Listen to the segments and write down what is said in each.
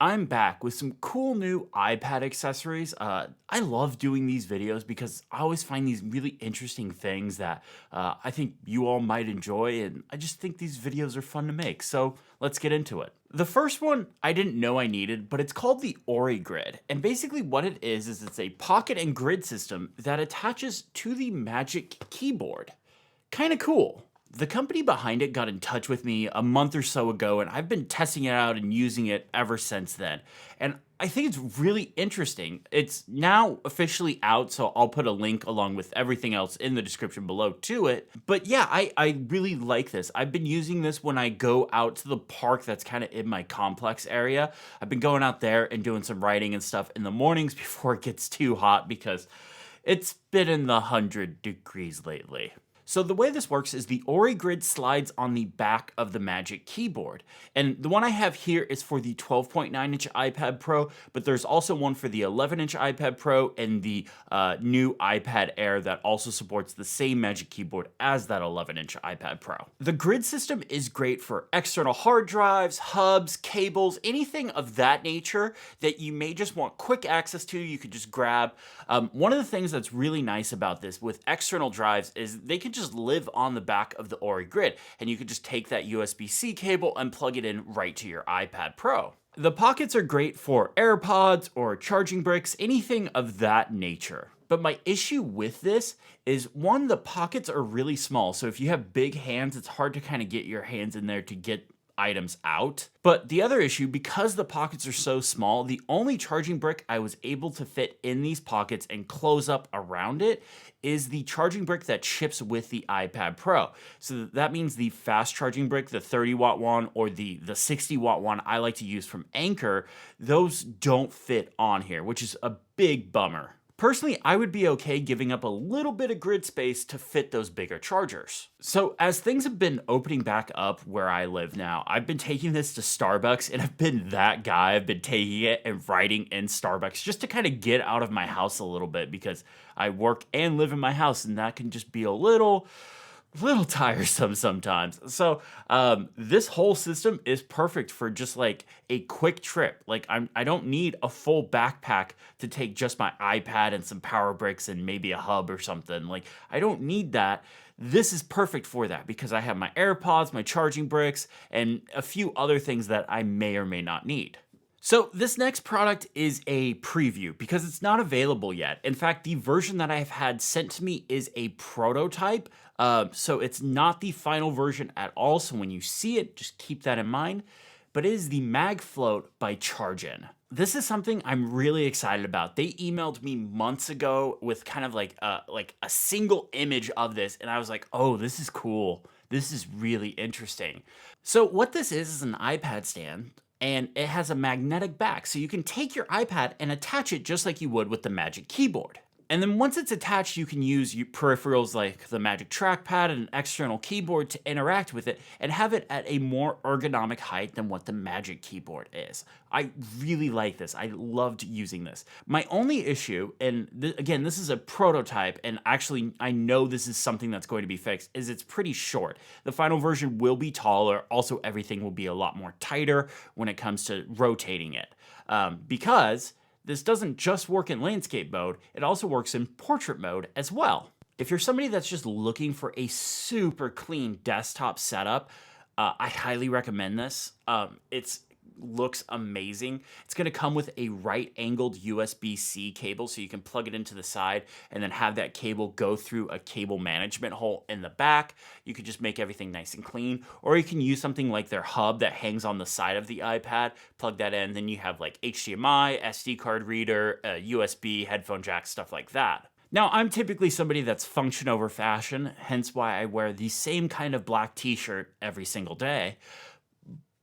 I'm back with some cool new iPad accessories. I love doing these videos because I always find these really interesting things that I think you all might enjoy, and I just think these videos are fun to make. So let's get into it. The first one I didn't know I needed, but it's called the Ori Grid. And basically, what it is it's a pocket and grid system that attaches to the Magic Keyboard. Kind of cool. The company behind it got in touch with me a month or so ago, and I've been testing it out and using it ever since then. And I think it's really interesting. It's now officially out, so I'll put a link along with everything else in the description below to it. But yeah, I really like this. I've been using this when I go out to the park that's kind of in my complex area. I've been going out there and doing some writing and stuff in the mornings before it gets too hot because it's been in the 100 degrees lately. So the way this works is the Ori Grid slides on the back of the Magic Keyboard. And the one I have here is for the 12.9-inch iPad Pro, but there's also one for the 11-inch iPad Pro and the new iPad Air that also supports the same Magic Keyboard as that 11-inch iPad Pro. The Grid system is great for external hard drives, hubs, cables, anything of that nature that you may just want quick access to, you could just grab. One of the things that's really nice about this with external drives is they can just live on the back of the Ori Grid, and you could just take that USB-C cable and plug it in right to your iPad Pro. The pockets are great for AirPods or charging bricks, anything of that nature. But my issue with this is one, the pockets are really small. So if you have big hands, it's hard to kind of get your hands in there to get items out. But the other issue, because the pockets are so small, the only charging brick I was able to fit in these pockets and close up around it is the charging brick that ships with the iPad Pro. So that means the fast charging brick, the 30-watt one or the 60-watt one I like to use from Anker, those don't fit on here, which is a big bummer. Personally, I would be okay giving up a little bit of grid space to fit those bigger chargers. So as things have been opening back up where I live now, I've been taking this to Starbucks, and I've been that guy. I've been taking it and writing in Starbucks just to kind of get out of my house a little bit because I work and live in my house, and that can just be a little tiresome sometimes. So this whole system is perfect for just like a quick trip. Like I don't need a full backpack to take just my iPad and some power bricks and maybe a hub or something. Like I don't need that. This is perfect for that because I have my AirPods, my charging bricks, and a few other things that I may or may not need. So this next product is a preview because it's not available yet. In fact, the version that I've had sent to me is a prototype. So it's not the final version at all. So when you see it, just keep that in mind. But it is the MagFloat by Chargin. This is something I'm really excited about. They emailed me months ago with kind of like a single image of this, and I was like, oh, this is cool. This is really interesting. So what this is an iPad stand, and it has a magnetic back, so you can take your iPad and attach it just like you would with the Magic Keyboard. And then once it's attached, you can use peripherals like the Magic Trackpad and an external keyboard to interact with it and have it at a more ergonomic height than what the Magic Keyboard is. I really like this. I loved using this. My only issue, and again, this is a prototype, and actually I know this is something that's going to be fixed, is it's pretty short. The final version will be taller. Also, everything will be a lot more tighter when it comes to rotating it. Because this doesn't just work in landscape mode, it also works in portrait mode as well. If you're somebody that's just looking for a super clean desktop setup, I highly recommend this. It looks amazing. It's going to come with a right-angled USB-C cable, so you can plug it into the side and then have that cable go through a cable management hole in the back. You could just make everything nice and clean, or you can use something like their hub that hangs on the side of the iPad, plug that in, then you have like HDMI, SD card reader, USB, headphone jack, stuff like that. Now, I'm typically somebody that's function over fashion, hence why I wear the same kind of black t-shirt every single day.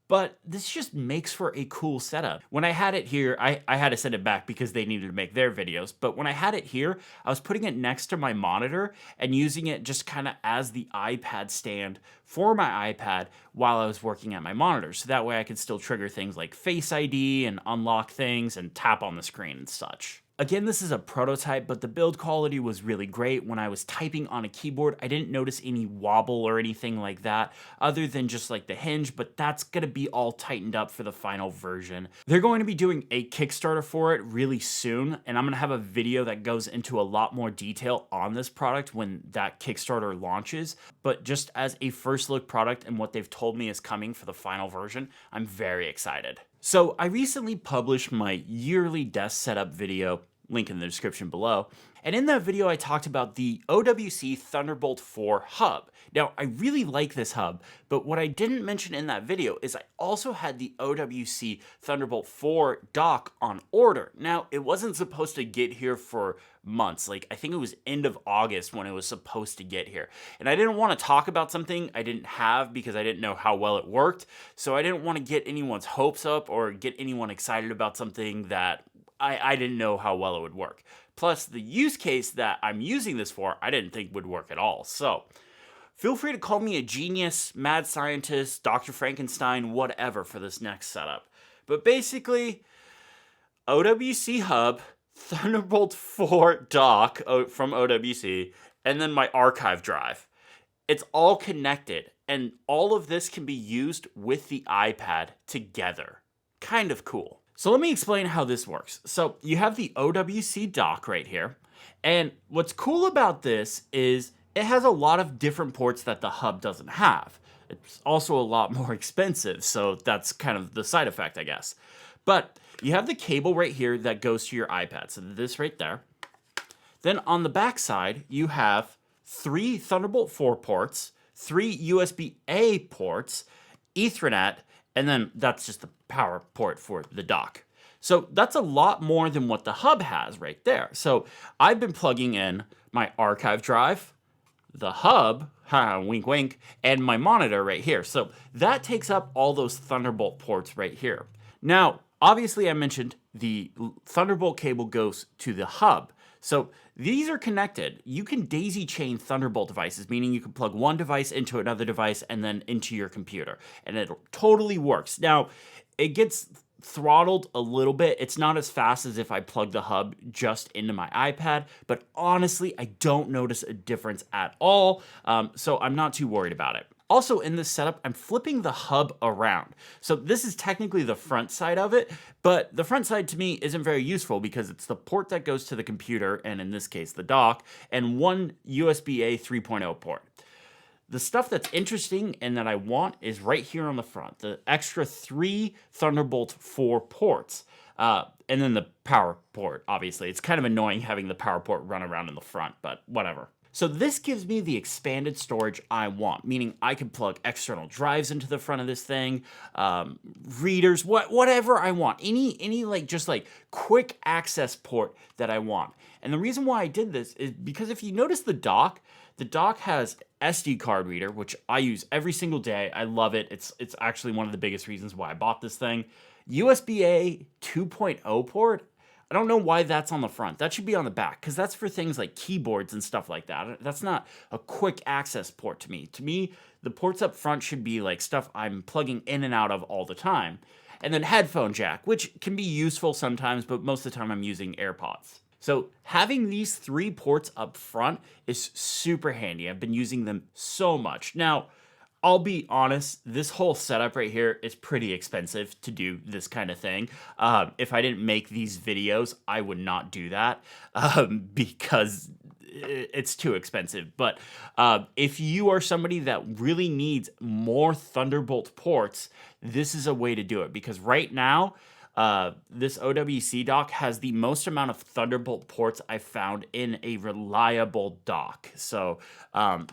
But this just makes for a cool setup. When I had it here, I had to send it back because they needed to make their videos. But when I had it here, I was putting it next to my monitor and using it just kind of as the iPad stand for my iPad while I was working at my monitor. So that way I could still trigger things like Face ID and unlock things and tap on the screen and such. Again, this is a prototype, but the build quality was really great. When I was typing on a keyboard, I didn't notice any wobble or anything like that, other than just like the hinge, but that's gonna be all tightened up for the final version. They're going to be doing a Kickstarter for it really soon, and I'm gonna have a video that goes into a lot more detail on this product when that Kickstarter launches. But just as a first look product and what they've told me is coming for the final version, I'm very excited. So I recently published my yearly desk setup video, link in the description below. And in that video, I talked about the OWC Thunderbolt 4 hub. Now, I really like this hub, but what I didn't mention in that video is I also had the OWC Thunderbolt 4 dock on order. Now, it wasn't supposed to get here for months. Like, I think it was end of August when it was supposed to get here. And I didn't want to talk about something I didn't have because I didn't know how well it worked. So I didn't want to get anyone's hopes up or get anyone excited about something that I didn't know how well it would work. Plus, the use case that I'm using this for, I didn't think would work at all. So, feel free to call me a genius, mad scientist, Dr. Frankenstein, whatever for this next setup. But basically, OWC hub, Thunderbolt 4 dock from OWC, and then my archive drive. It's all connected, and all of this can be used with the iPad together. Kind of cool. So let me explain how this works. So you have the OWC dock right here. And what's cool about this is it has a lot of different ports that the hub doesn't have. It's also a lot more expensive, so that's kind of the side effect, I guess. But you have the cable right here that goes to your iPad. So this right there. Then on the back side, you have 3 Thunderbolt 4 ports, 3 USB-A ports, Ethernet, and then that's just the power port for the dock. So that's a lot more than what the hub has right there. So I've been plugging in my archive drive, the hub, wink wink, and my monitor right here. So that takes up all those Thunderbolt ports right here. Now, obviously I mentioned the Thunderbolt cable goes to the hub. So these are connected. You can daisy chain Thunderbolt devices, meaning you can plug one device into another device and then into your computer, and it totally works. Now, it gets throttled a little bit. It's not as fast as if I plug the hub just into my iPad, but honestly, I don't notice a difference at all, so I'm not too worried about it. Also in this setup, I'm flipping the hub around. So this is technically the front side of it, but the front side to me isn't very useful because it's the port that goes to the computer, and in this case the dock, and one USB-A 3.0 port. The stuff that's interesting and that I want is right here on the front, the extra 3 Thunderbolt 4 ports. And then the power port, obviously. It's kind of annoying having the power port run around in the front, but whatever. So this gives me the expanded storage I want, meaning I can plug external drives into the front of this thing, readers, whatever I want, any like just like quick access port that I want. And the reason why I did this is because if you notice the dock has SD card reader, which I use every single day. I love it. It's actually one of the biggest reasons why I bought this thing. USB-A 2.0 port. I don't know why that's on the front. That should be on the back because that's for things like keyboards and stuff like that. That's not a quick access port to me. To me, the ports up front should be like stuff I'm plugging in and out of all the time. And then headphone jack, which can be useful sometimes, but most of the time I'm using AirPods. So having these 3 ports up front is super handy. I've been using them so much. Now, I'll be honest, this whole setup right here is pretty expensive to do this kind of thing. If I didn't make these videos, I would not do that because it's too expensive. But if you are somebody that really needs more Thunderbolt ports, this is a way to do it. Because right now, this OWC dock has the most amount of Thunderbolt ports I've found in a reliable dock. So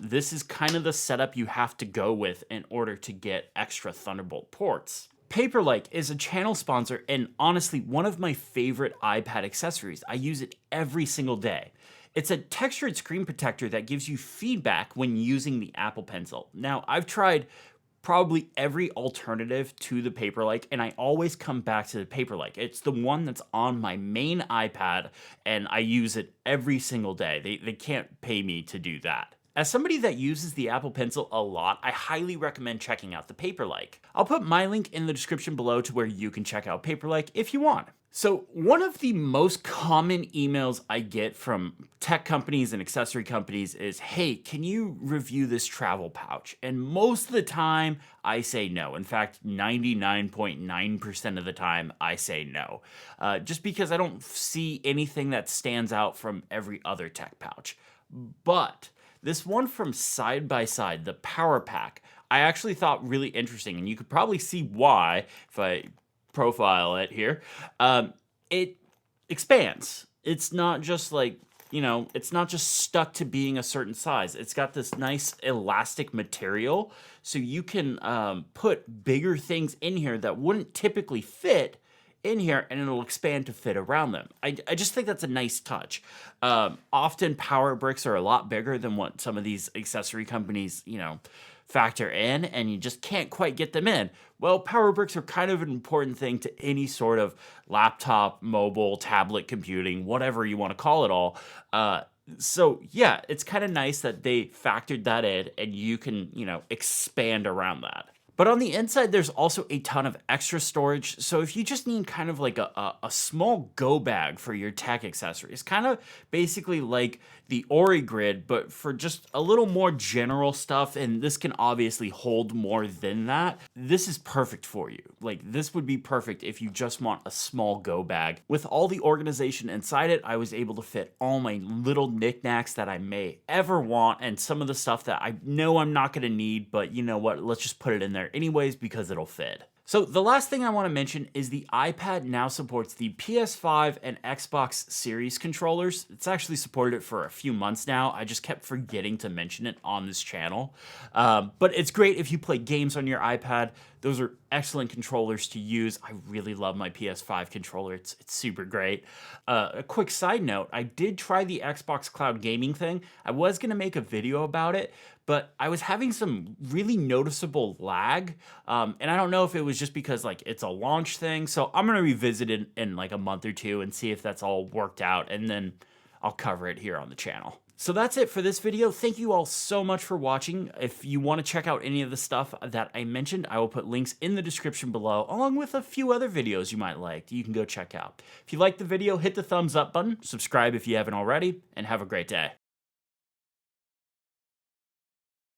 this is kind of the setup you have to go with in order to get extra Thunderbolt ports. Paperlike is a channel sponsor and honestly one of my favorite iPad accessories. I use it every single day. It's a textured screen protector that gives you feedback when using the Apple Pencil. Now, I've tried probably every alternative to the Paperlike, and I always come back to the Paperlike. It's the one that's on my main iPad, and I use it every single day. They can't pay me to do that. As somebody that uses the Apple Pencil a lot, I highly recommend checking out the Paperlike. I'll put my link in the description below to where you can check out Paperlike if you want. So one of the most common emails I get from tech companies and accessory companies is, hey, can you review this travel pouch? And most of the time I say no. In fact, 99.9% of the time I say no. Just because I don't see anything that stands out from every other tech pouch. But this one from Side by Side, the Power Pack, I actually thought really interesting, and you could probably see why if I profile it here. It expands. It's not just like, it's not just stuck to being a certain size. It's got this nice elastic material, so you can put bigger things in here that wouldn't typically fit in here, and it'll expand to fit around them. I just think that's a nice touch. Often power bricks are a lot bigger than what some of these accessory companies, factor in, and you just can't quite get them in. Well, power bricks are kind of an important thing to any sort of laptop, mobile, tablet computing, whatever you want to call it all. So yeah, it's kind of nice that they factored that in and you can, expand around that. But on the inside, there's also a ton of extra storage. So if you just need kind of like a small go bag for your tech accessories, kind of basically like the OriGrid, but for just a little more general stuff, and this can obviously hold more than that, this is perfect for you. Like, this would be perfect if you just want a small go bag. With all the organization inside it, I was able to fit all my little knickknacks that I may ever want, and some of the stuff that I know I'm not gonna need, but you know what, let's just put it in there anyways because it'll fit. So the last thing I want to mention is the iPad now supports the PS5 and Xbox Series controllers. It's actually supported it for a few months now. I just kept forgetting to mention it on this channel. But it's great if you play games on your iPad. Those are excellent controllers to use. I really love my PS5 controller. It's super great. A quick side note, I did try the Xbox Cloud Gaming thing. I was going to make a video about it, but I was having some really noticeable lag. And I don't know if it was just because like it's a launch thing. So I'm going to revisit it in like a month or two and see if that's all worked out. And then I'll cover it here on the channel. So that's it for this video. Thank you all so much for watching. If you want to check out any of the stuff that I mentioned, I will put links in the description below, along with a few other videos you might like that you can go check out. If you liked the video, hit the thumbs up button, subscribe if you haven't already, and have a great day.